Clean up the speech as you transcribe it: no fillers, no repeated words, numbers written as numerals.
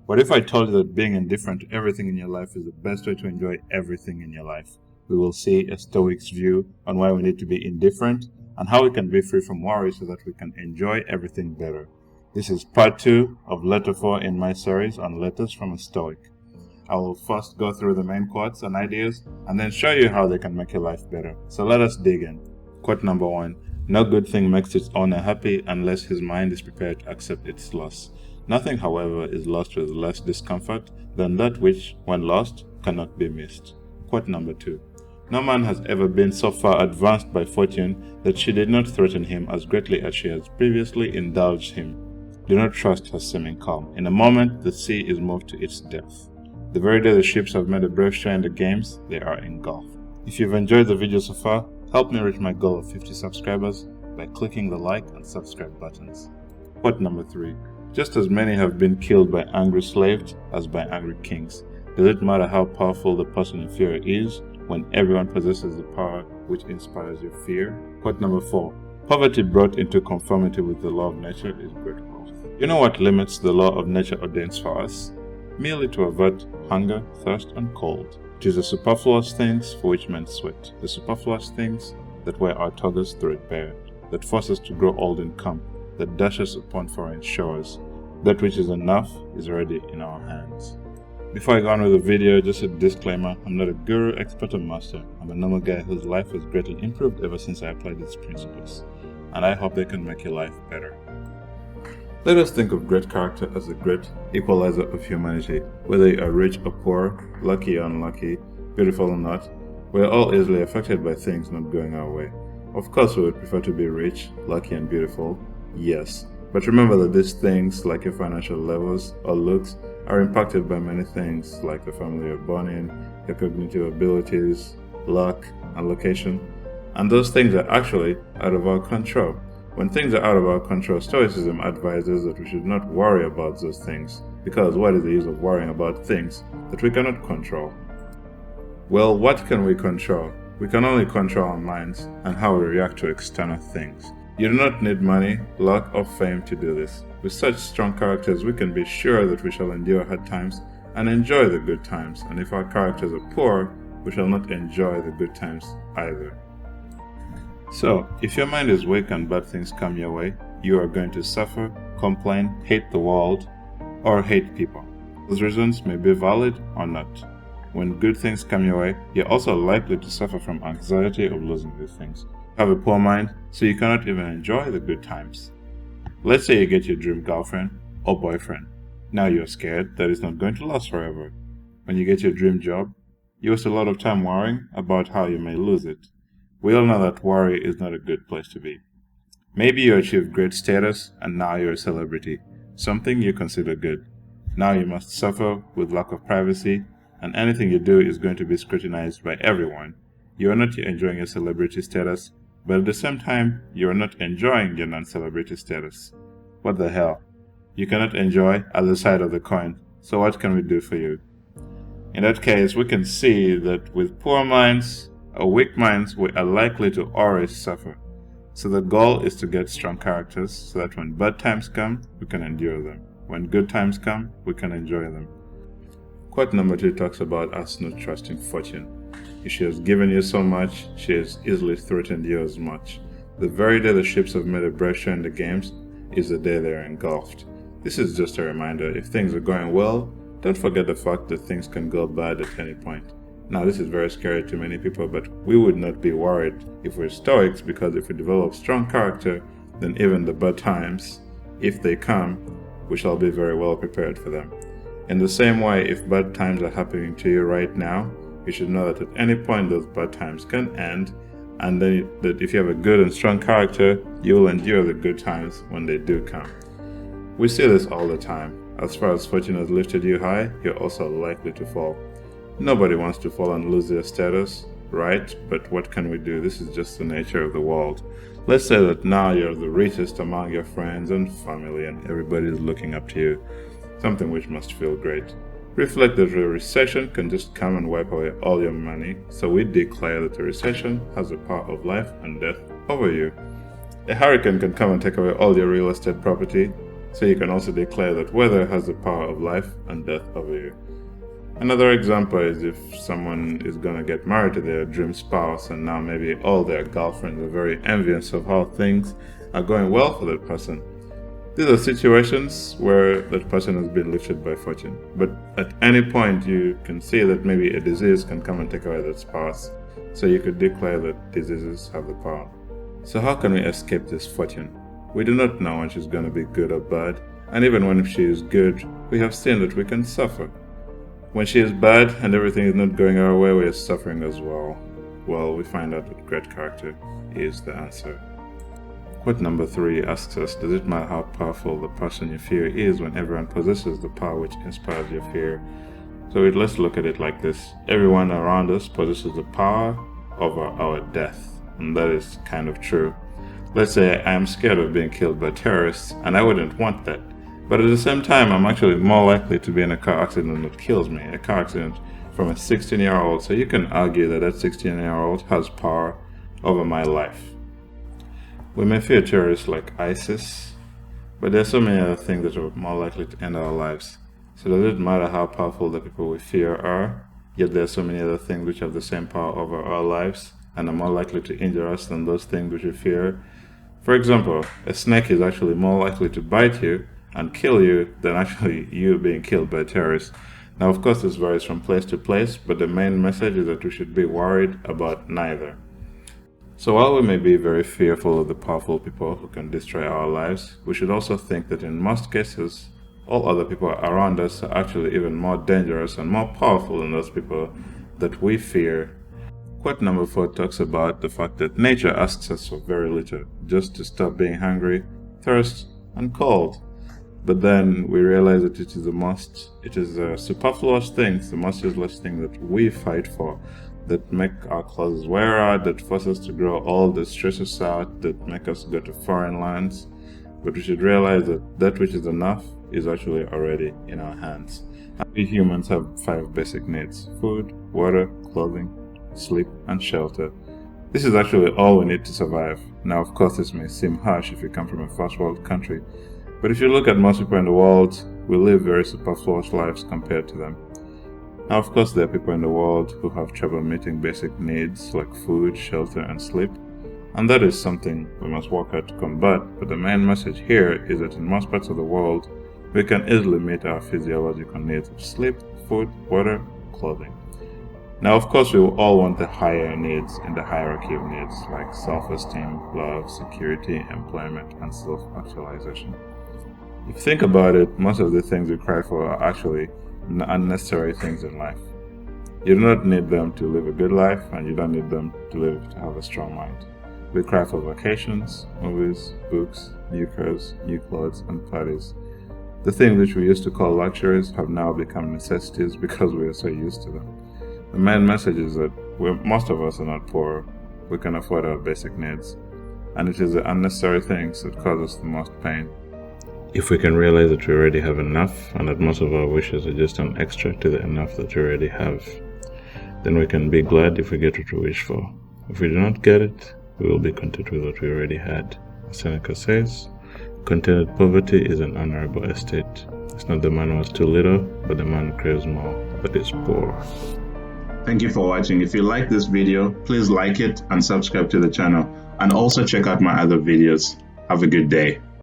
What if I told you that being indifferent to everything in your life is the best way to enjoy everything in your life? We will see a Stoic's view on why we need to be indifferent and how we can be free from worry so that we can enjoy everything better. This is part 2 of letter 4 in my series on letters from a Stoic. I will first go through the main quotes and ideas and then show you how they can make your life better. So let us dig in. Quote number 1. No good thing makes its owner happy unless his mind is prepared to accept its loss. Nothing, however, is lost with less discomfort than that which, when lost, cannot be missed. Quote number 2. No man has ever been so far advanced by fortune that she did not threaten him as greatly as she has previously indulged him. Do not trust her seeming calm. In a moment, the sea is moved to its depth. The very day the ships have made a brave show in the games, they are engulfed. If you've enjoyed the video so far, help me reach my goal of 50 subscribers by clicking the like and subscribe buttons. Quote number 3. Just as many have been killed by angry slaves as by angry kings. Does it matter how powerful the person in fear is when everyone possesses the power which inspires your fear? Quote number 4. Poverty brought into conformity with the law of nature is great wealth. You know what limits the law of nature ordains for us? Merely to avert hunger, thirst, and cold. It is the superfluous things for which men sweat, the superfluous things that wear our togas threadbare, that force us to grow old in camp, that dash us upon foreign shores. That which is enough is already in our hands. Before I go on with the video, just a disclaimer, I'm not a guru, expert, or master. I'm a normal guy whose life has greatly improved ever since I applied these principles, and I hope they can make your life better. Let us think of great character as a great equalizer of humanity. Whether you are rich or poor, lucky or unlucky, beautiful or not, we are all easily affected by things not going our way. Of course, we would prefer to be rich, lucky, and beautiful, yes. But remember that these things, like your financial levels or looks, are impacted by many things like the family you're born in, your cognitive abilities, luck, and location. And those things are actually out of our control. When things are out of our control, Stoicism advises that we should not worry about those things, because what is the use of worrying about things that we cannot control? Well, what can we control? We can only control our minds and how we react to external things. You do not need money, luck, or fame to do this. With such strong characters, we can be sure that we shall endure hard times and enjoy the good times, and if our characters are poor, we shall not enjoy the good times either. So, if your mind is weak and bad things come your way, you are going to suffer, complain, hate the world, or hate people. Those reasons may be valid or not. When good things come your way, you're also likely to suffer from anxiety of losing these things. You have a poor mind, so you cannot even enjoy the good times. Let's say you get your dream girlfriend or boyfriend. Now you're scared that it's not going to last forever. When you get your dream job, you waste a lot of time worrying about how you may lose it. We all know that worry is not a good place to be. Maybe you achieved great status and now you're a celebrity, something you consider good. Now you must suffer with lack of privacy, and anything you do is going to be scrutinized by everyone. You are not enjoying your celebrity status, but at the same time, you are not enjoying your non-celebrity status. What the hell? You cannot enjoy either side of the coin, so what can we do for you? In that case, we can see that with poor minds or weak minds, we are likely to always suffer. So the goal is to get strong characters so that when bad times come, we can endure them. When good times come, we can enjoy them. Quote number 2 talks about us not trusting fortune. If she has given you so much, she has easily threatened you as much. The very day the ships have made a brave show in the games is the day they are engulfed. This is just a reminder, if things are going well, don't forget the fact that things can go bad at any point. Now, this is very scary to many people, but we would not be worried if we're Stoics, because if we develop strong character, then even the bad times, if they come, we shall be very well prepared for them. In the same way, if bad times are happening to you right now, you should know that at any point those bad times can end, and then that if you have a good and strong character, you will endure the good times when they do come. We see this all the time. As far as fortune has lifted you high, you're also likely to fall. Nobody wants to fall and lose their status, right? But what can we do? This is just the nature of the world. Let's say that now you're the richest among your friends and family and everybody is looking up to you, something which must feel great. Reflect that a recession can just come and wipe away all your money, so we declare that a recession has the power of life and death over you. A hurricane can come and take away all your real estate property, So you can also declare that weather has the power of life and death over you. Another example is if someone is going to get married to their dream spouse, and now maybe all their girlfriends are very envious of how things are going well for that person. These are situations where that person has been lifted by fortune. But at any point, you can see that maybe a disease can come and take away that spouse. So you could declare that diseases have the power. So how can we escape this fortune? We do not know when she's going to be good or bad. And even when she is good, we have seen that we can suffer. When she is bad and everything is not going our way, we are suffering as well. Well, we find out that great character is the answer. Quote number 3 asks us, does it matter how powerful the person you fear is when everyone possesses the power which inspires your fear? So let's look at it like this. Everyone around us possesses the power over our death. And that is kind of true. Let's say I am scared of being killed by terrorists, and I wouldn't want that. But at the same time, I'm actually more likely to be in a car accident that kills me, a car accident from a 16-year-old. So you can argue that that 16-year-old has power over my life. We may fear terrorists like ISIS, but there are so many other things that are more likely to end our lives. So does it matter how powerful the people we fear are, yet there are so many other things which have the same power over our lives and are more likely to injure us than those things which we fear? For example, a snake is actually more likely to bite you and kill you than actually you being killed by terrorists. Now, of course, this varies from place to place, but the main message is that we should be worried about neither. So while we may be very fearful of the powerful people who can destroy our lives, we should also think that in most cases, all other people around us are actually even more dangerous and more powerful than those people that we fear. Quote number 4 talks about the fact that nature asks us for very little, just to stop being hungry, thirst, and cold. But then we realize that it is a superfluous thing, the most useless thing that we fight for, that make our clothes wear out, that force us to grow old, that stress us out, that make us go to foreign lands. But we should realize that that which is enough is actually already in our hands. We humans have 5 basic needs: food, water, clothing, sleep, and shelter. This is actually all we need to survive. Now, of course, this may seem harsh if you come from a first world country, but if you look at most people in the world, we live very superfluous lives compared to them. Now, of course, there are people in the world who have trouble meeting basic needs like food, shelter, and sleep, and that is something we must work hard to combat. But the main message here is that in most parts of the world, we can easily meet our physiological needs of sleep, food, water, clothing. Now, of course, we will all want the higher needs in the hierarchy of needs, like self-esteem, love, security, employment, and self-actualization. If you think about it, most of the things we cry for are actually unnecessary things in life. You do not need them to live a good life, and you don't need them to have a strong mind. We cry for vacations, movies, books, new cars, new clothes, and parties. The things which we used to call luxuries have now become necessities because we are so used to them. The main message is that most of us are not poor. We can afford our basic needs, and it is the unnecessary things that cause us the most pain. If we can realize that we already have enough, and that most of our wishes are just an extra to the enough that we already have, then we can be glad if we get what we wish for. If we do not get it, we will be content with what we already had. As Seneca says, contented poverty is an honorable estate. It's not the man who has too little, but the man who craves more, but is poor. Thank you for watching. If you like this video, please like it and subscribe to the channel, and also check out my other videos. Have a good day.